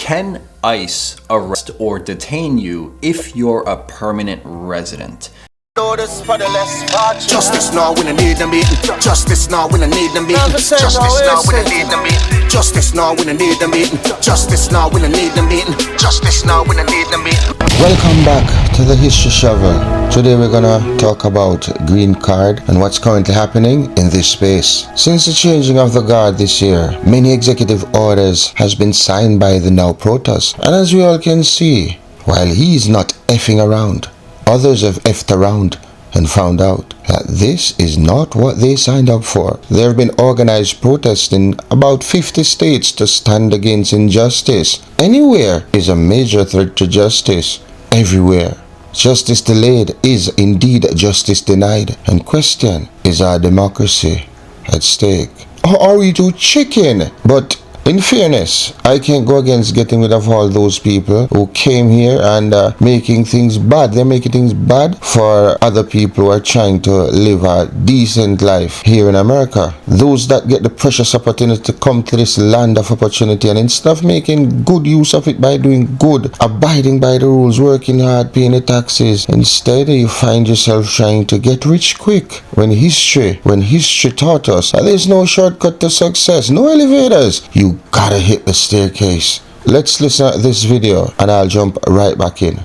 Can ICE arrest or detain you if you're a permanent resident? Justice now when I need them meeting. Justice now when I need them meeting. Justice now when I need them meeting. Justice now when I need them meeting. Justice now when I need them meeting. Justice now when I need them meeting. Welcome back to the History Shovel. Today we're gonna talk about green card and what's currently happening in this space. Since the changing of the guard this year, many executive orders has been signed by the now protest. And as we all can see, while he's not effing around, others have effed around and found out that this is not what they signed up for. There have been organized protests in about 50 states to stand against injustice. Anywhere is a major threat to justice. Everywhere. Justice delayed is indeed justice denied. And question, is our democracy at stake? Or are we too chicken? But in fairness, I can't go against getting rid of all those people who came here and making things bad. They're making things bad for other people who are trying to live a decent life here in America. Those that get the precious opportunity to come to this land of opportunity, and instead of making good use of it by doing good, abiding by the rules, working hard, paying the taxes, instead you find yourself trying to get rich quick. When history taught us that there's no shortcut to success, no elevators. You gotta hit the staircase. Let's listen to this video and I'll jump right back in.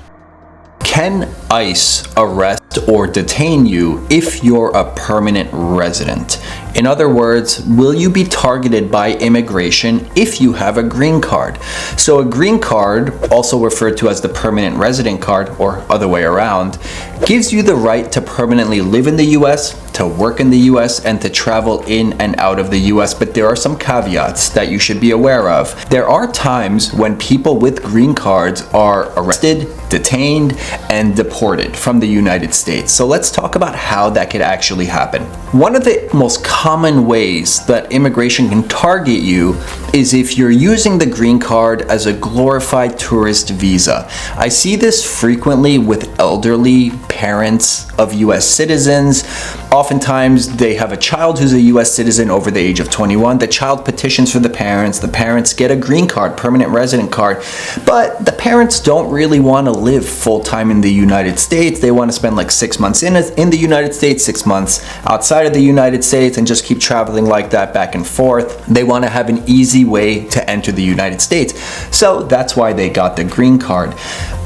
Can ICE arrest or detain you if you're a permanent resident? In other words, will you be targeted by immigration if you have a green card? So a green card, also referred to as the permanent resident card or other way around, gives you the right to permanently live in the US, to work in the US, and to travel in and out of the US. But there are some caveats that you should be aware of. There are times when people with green cards are arrested, detained, and deported from the United States. So let's talk about how that could actually happen. One of the most common ways that immigration can target you is if you're using the green card as a glorified tourist visa. I see this frequently with elderly parents of US citizens. Oftentimes they have a child who's a US citizen over the age of 21. The child petitions for the parents get a green card, permanent resident card, but the parents don't really want to live full-time in the United States. They want to spend like 6 months in the United States, 6 months outside of the United States, and just keep traveling like that back and forth. They want to have an easy way to enter the United States. So that's why they got the green card.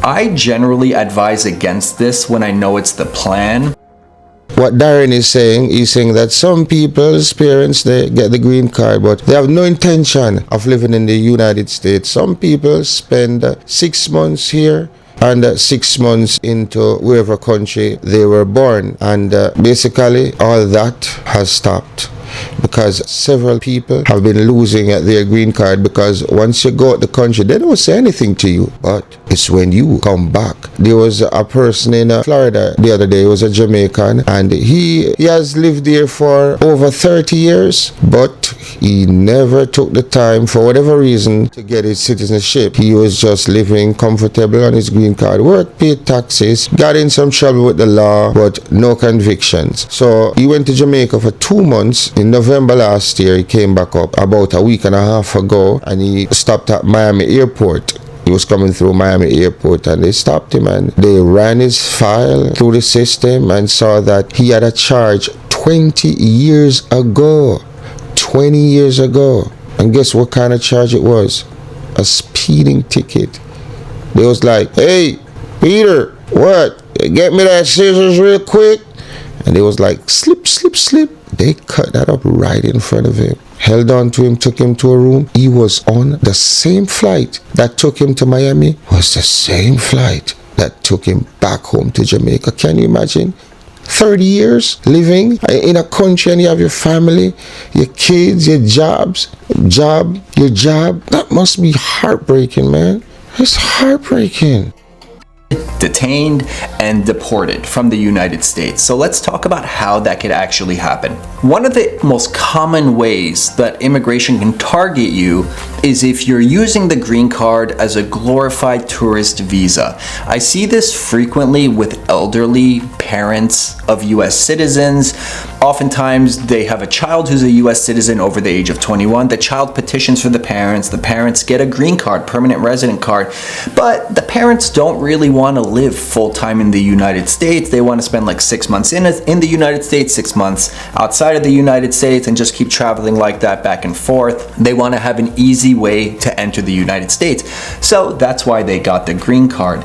I generally advise against this when I know it's the plan. What Darren is saying, he's saying that some people's parents, they get the green card, but they have no intention of living in the United States. Some people spend 6 months here and 6 months into wherever country they were born. And basically all that has stopped, because several people have been losing their green card, because once you go out the country, they don't say anything to you, but it's when you come back. There was a person in Florida the other day. He was a Jamaican, and he has lived there for over 30 years, but he never took the time, for whatever reason, to get his citizenship. He was just living comfortable on his green card, worked, paid taxes, got in some trouble with the law, but no convictions. So he went to Jamaica for 2 months. In November last year, he came back up about a week and a half ago, and he stopped at Miami Airport. He was coming through Miami Airport, and they stopped him and they ran his file through the system and saw that he had a charge 20 years ago. 20 years ago. And guess what kind of charge it was? A speeding ticket. They was like, "Hey, Peter, what? Get me that scissors real quick." And they was like, "Slip, slip, slip." They cut that up right in front of him. Held on to him, took him to a room. He was on the same flight that took him to Miami, was the same flight that took him back home to Jamaica. Can you imagine? 30 years living in a country, and you have your family, your kids, your your job. That must be heartbreaking, man. It's heartbreaking. Detained and deported from the United States. So let's talk about how that could actually happen. One of the most common ways that immigration can target you is if you're using the green card as a glorified tourist visa. I see this frequently with elderly parents of US citizens. Oftentimes they have a child who's a US citizen over the age of 21. The child petitions for the parents get a green card, permanent resident card, but the parents don't really want to live full-time in the United States. They want to spend like 6 months in the United States, 6 months outside of the United States, and just keep traveling like that back and forth. They want to have an easy way to enter the United States. So that's why they got the green card.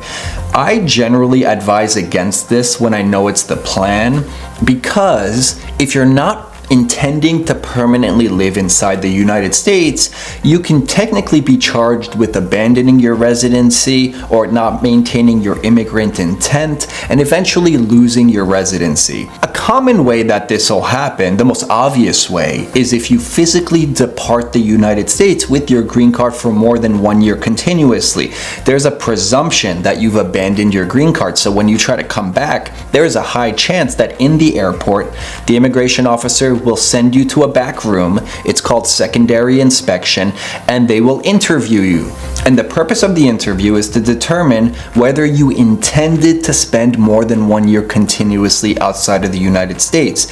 I generally advise against this when I know it's the plan, because if you're not intending to permanently live inside the United States, you can technically be charged with abandoning your residency or not maintaining your immigrant intent and eventually losing your residency. A common way that this will happen, the most obvious way, is if you physically depart the United States with your green card for more than 1 year continuously. There's a presumption that you've abandoned your green card, so when you try to come back, there is a high chance that in the airport, the immigration officer will send you to a back room. It's called secondary inspection, and they will interview you. And the purpose of the interview is to determine whether you intended to spend more than 1 year continuously outside of the United States.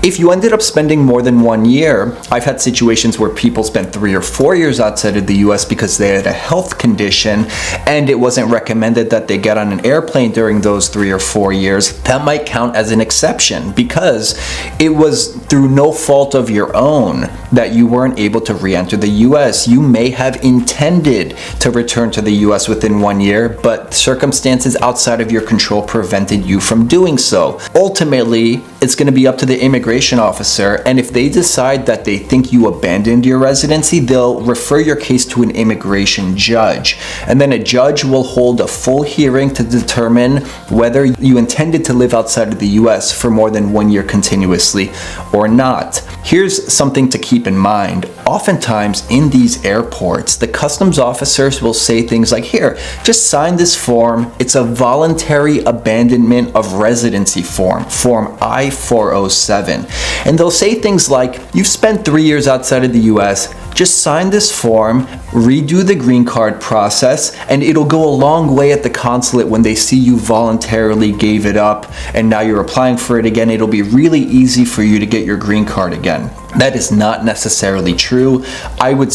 If you ended up spending more than 1 year, I've had situations where people spent 3 or 4 years outside of the US because they had a health condition and it wasn't recommended that they get on an airplane during those 3 or 4 years. That might count as an exception because it was through no fault of your own that you weren't able to re-enter the US. You may have intended to return to the US within 1 year, but circumstances outside of your control prevented you from doing so. Ultimately, it's going to be up to the immigration officer, and if they decide that they think you abandoned your residency, they'll refer your case to an immigration judge. And then a judge will hold a full hearing to determine whether you intended to live outside of the US for more than 1 year continuously or not. Here's something to keep in mind. Oftentimes in these airports, the customs officers will say things like, here, just sign this form. It's a voluntary abandonment of residency form, Form I-407. And they'll say things like, you've spent 3 years outside of the US, just sign this form, redo the green card process, and it'll go a long way at the consulate when they see you voluntarily gave it up and now you're applying for it again. It'll be really easy for you to get your green card again. That is not necessarily true. I would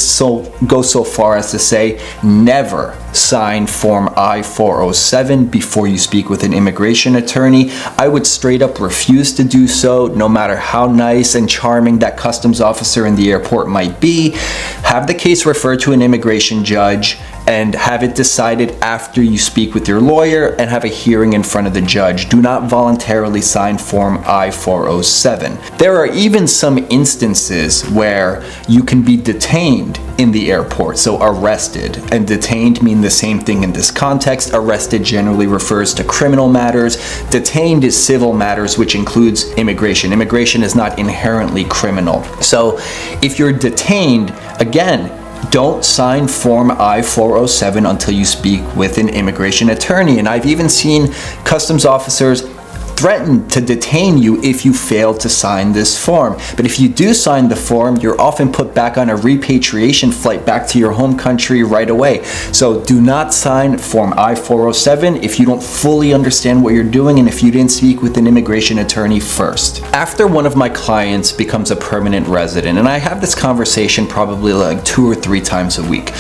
go so far as to say never sign Form I-407 before you speak with an immigration attorney. I would straight up refuse to do so, no matter how nice and charming that customs officer in the airport might be. Have the case referred to an immigration judge and have it decided after you speak with your lawyer and have a hearing in front of the judge. Do not voluntarily sign Form I-407. There are even some instances where you can be detained in the airport, so arrested. And detained mean the same thing in this context. Arrested generally refers to criminal matters. Detained is civil matters, which includes immigration. Immigration is not inherently criminal. So if you're detained, again, don't sign Form I-407 until you speak with an immigration attorney. And I've even seen customs officers threaten to detain you if you fail to sign this form. But if you do sign the form, you're often put back on a repatriation flight back to your home country right away. So do not sign Form I-407 if you don't fully understand what you're doing and if you didn't speak with an immigration attorney first. After one of my clients becomes a permanent resident, and I have this conversation probably like 2 or 3 times a week,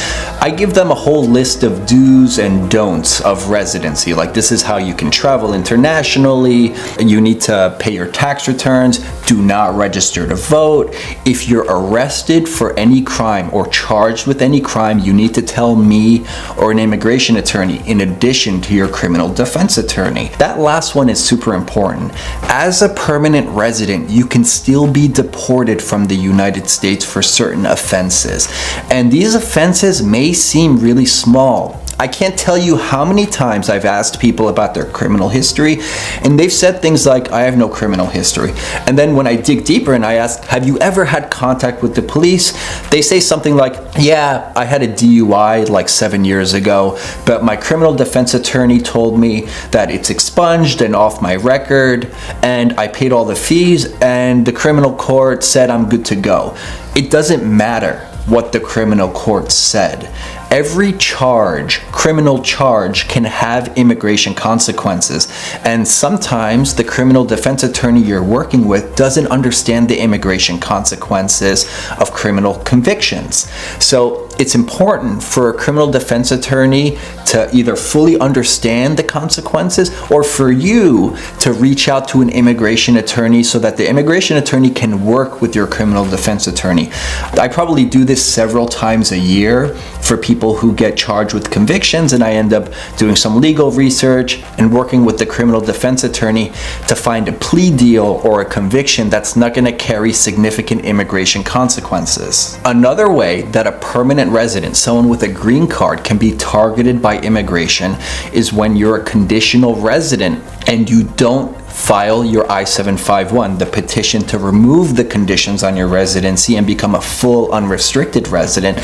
I give them a whole list of do's and don'ts of residency. Like, this is how you can travel internationally. You need to pay your tax returns. Do not register to vote. If you're arrested for any crime or charged with any crime, you need to tell me or an immigration attorney in addition to your criminal defense attorney. That last one is super important. As a permanent resident, you can still be deported from the United States for certain offenses. And these offenses may seem really small. I can't tell you how many times I've asked people about their criminal history, and they've said things like, I have no criminal history. And then when I dig deeper and I ask, have you ever had contact with the police? They say something like, yeah, I had a DUI like 7 years ago, but my criminal defense attorney told me that it's expunged and off my record, and I paid all the fees, and the criminal court said I'm good to go. It doesn't matter. what the criminal court said. Every criminal charge, can have immigration consequences. And sometimes the criminal defense attorney you're working with doesn't understand the immigration consequences of criminal convictions. So it's important for a criminal defense attorney to either fully understand the consequences or for you to reach out to an immigration attorney so that the immigration attorney can work with your criminal defense attorney. I probably do this several times a year for people who get charged with convictions, and I end up doing some legal research and working with the criminal defense attorney to find a plea deal or a conviction that's not going to carry significant immigration consequences. Another way that a permanent resident, someone with a green card, can be targeted by immigration is when you're a conditional resident and you don't file your I-751, the petition to remove the conditions on your residency and become a full unrestricted resident,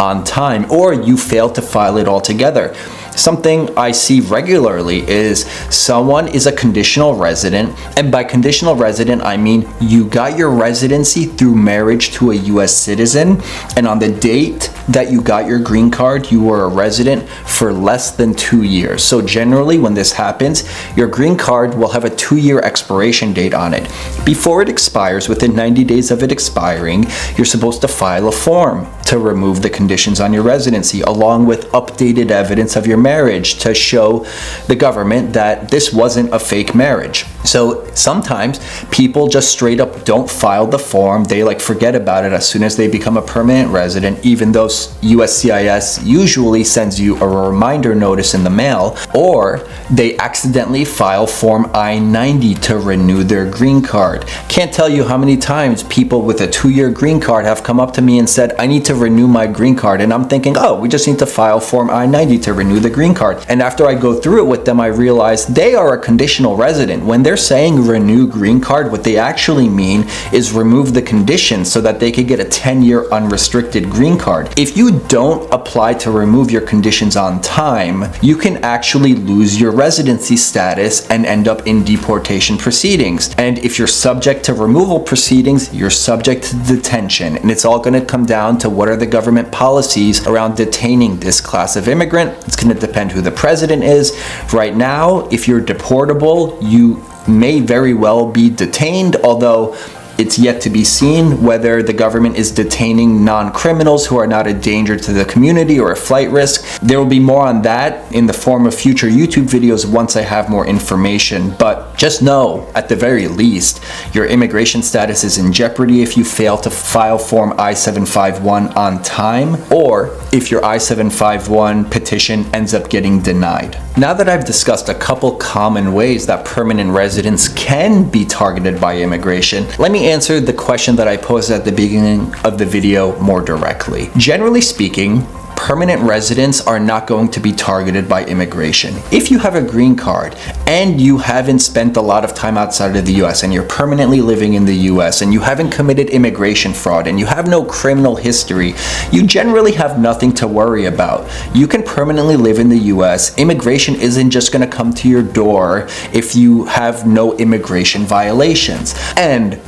on time, or you fail to file it altogether. Something I see regularly is someone is a conditional resident, and by conditional resident I mean you got your residency through marriage to a US citizen, and on the date that you got your green card you were a resident for less than 2 years. So generally when this happens, your green card will have a 2-year expiration date on it. Before it expires, within 90 days of it expiring, you're supposed to file a form to remove the conditions on your residency along with updated evidence of your marriage to show the government that this wasn't a fake marriage. So sometimes people just straight up don't file the form. They forget about it as soon as they become a permanent resident, even though USCIS usually sends you a reminder notice in the mail, or they accidentally file form I-90 to renew their green card. Can't tell you how many times people with a 2-year green card have come up to me and said, I need to renew my green card, and I'm thinking, oh, we just need to file form I-90 to renew the green card. And after I go through it with them, I realize they are a conditional resident. When they're saying renew green card, what they actually mean is remove the conditions so that they could get a 10-year unrestricted green card. If you don't apply to remove your conditions on time, you can actually lose your residency status and end up in deportation proceedings. And if you're subject to removal proceedings, you're subject to detention. And it's all going to come down to what are the government policies around detaining this class of immigrant. It's going to depend who the president is. Right now, if you're deportable, you may very well be detained, although it's yet to be seen whether the government is detaining non-criminals who are not a danger to the community or a flight risk. There will be more on that in the form of future YouTube videos once I have more information, but just know, at the very least, your immigration status is in jeopardy if you fail to file form I-751 on time, or if your I-751 petition ends up getting denied. Now that I've discussed a couple common ways that permanent residents can be targeted by immigration, let me answer the question that I posed at the beginning of the video more directly. Generally speaking, permanent residents are not going to be targeted by immigration. If you have a green card and you haven't spent a lot of time outside of the US and you're permanently living in the US and you haven't committed immigration fraud and you have no criminal history, you generally have nothing to worry about. You can permanently live in the US. Immigration isn't just going to come to your door if you have no immigration violations. And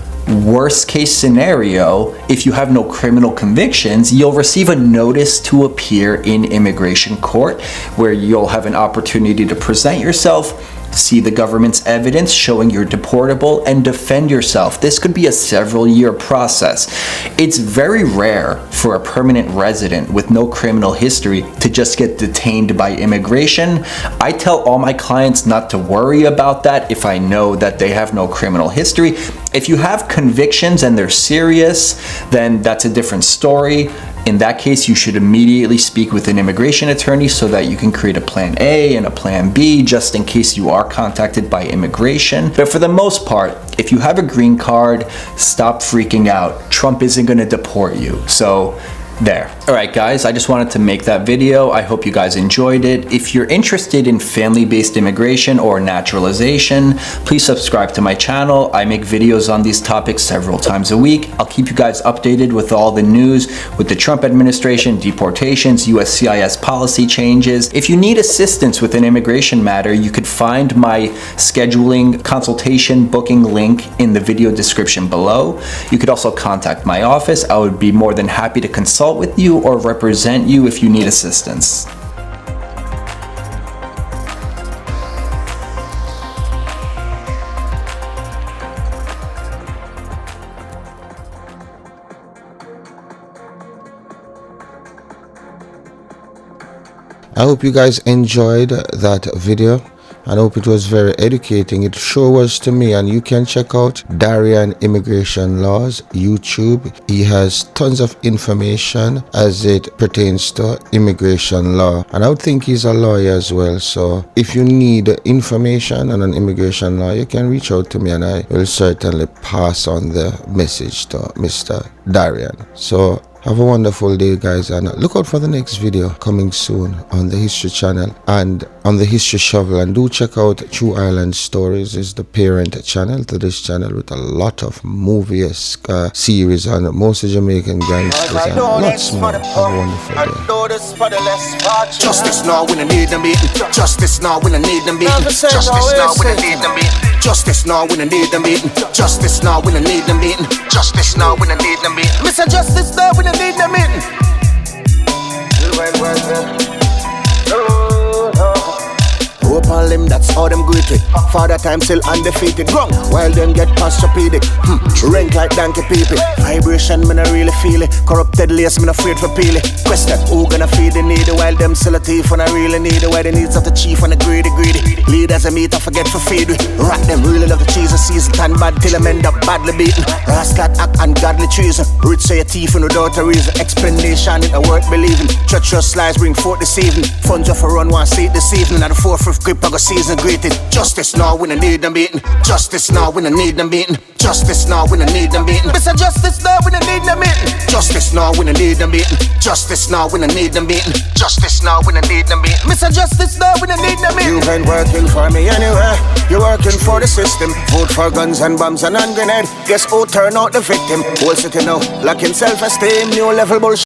worst case scenario, if you have no criminal convictions, you'll receive a notice to appear in immigration court where you'll have an opportunity to present yourself, see the government's evidence showing you're deportable, and defend yourself. This could be a several-year process. It's very rare for a permanent resident with no criminal history to just get detained by immigration. I tell all my clients not to worry about that if I know that they have no criminal history. If you have convictions and they're serious, then that's a different story. In that case, you should immediately speak with an immigration attorney so that you can create a plan A and a plan B just in case you are contacted by immigration. But for the most part, if you have a green card, stop freaking out. Trump isn't going to deport you. So there. Alright guys, I just wanted to make that video. I hope you guys enjoyed it. If you're interested in family-based immigration or naturalization, please subscribe to my channel. I make videos on these topics several times a week. I'll keep you guys updated with all the news with the Trump administration, deportations, USCIS policy changes. If you need assistance with an immigration matter, you could find my scheduling consultation booking link in the video description below. You could also contact my office. I would be more than happy to consult consult with you or represent you if you need assistance. I hope you guys enjoyed that video. I hope it was very educating. It sure was to me. And you can check out Darian Immigration Laws YouTube. He has tons of information as it pertains to immigration law. And I would think he's a lawyer as well. So if you need information on an immigration law, you can reach out to me and I will certainly pass on the message to Mr. Darian. So have a wonderful day, guys, and look out for the next video coming soon on the History Channel and on the History Shovel. And do check out True Island Stories, is the parent channel to this channel, with a lot of movie-esque series on most Jamaican gangsters and lots more. Have a wonderful day. Justice now when I need them beaten. Justice now when I need them beaten. Justice now when I need them beaten. Justice now when I need them beaten. Justice now when I need them beaten. Justice now when I need them beaten. Mr. Justice now when I need them beaten. Hope on them, that's how them greeted. Father time still undefeated. Wrong, while them get posturpedic. Rank like donkey people. Vibration, me not really feel it. Corrupted lace, me not afraid for peel it. Question, who gonna feed the needy? While them sell a thief when I really need it. Why the needs of the chief and the greedy. Leaders I meet, I forget for feed with. Rat them, really love the cheese and season. Tan bad till them end up badly beaten. Rascal act ungodly treason. Rich say a thief and without a reason. Explanation, it a worth believing. Treacherous lies bring forth deceiving. Funds off a run, one seat this evening. At the 4th grip, I got season greeted. Justice now when I need them beaten. Justice now when I need them beaten. Justice now when I need them beaten. Mr. Justice now when I need them beaten. Justice now when I need them beaten. Justice now when I need them beaten. Justice now when I need them beaten. Mr. Justice now when I need them beaten. You ain't working for me anywhere. You're working for the system. Vote for guns and bombs and hand grenade. Guess who turn out the victim? Whole city now lacking self-esteem. New level bullshit.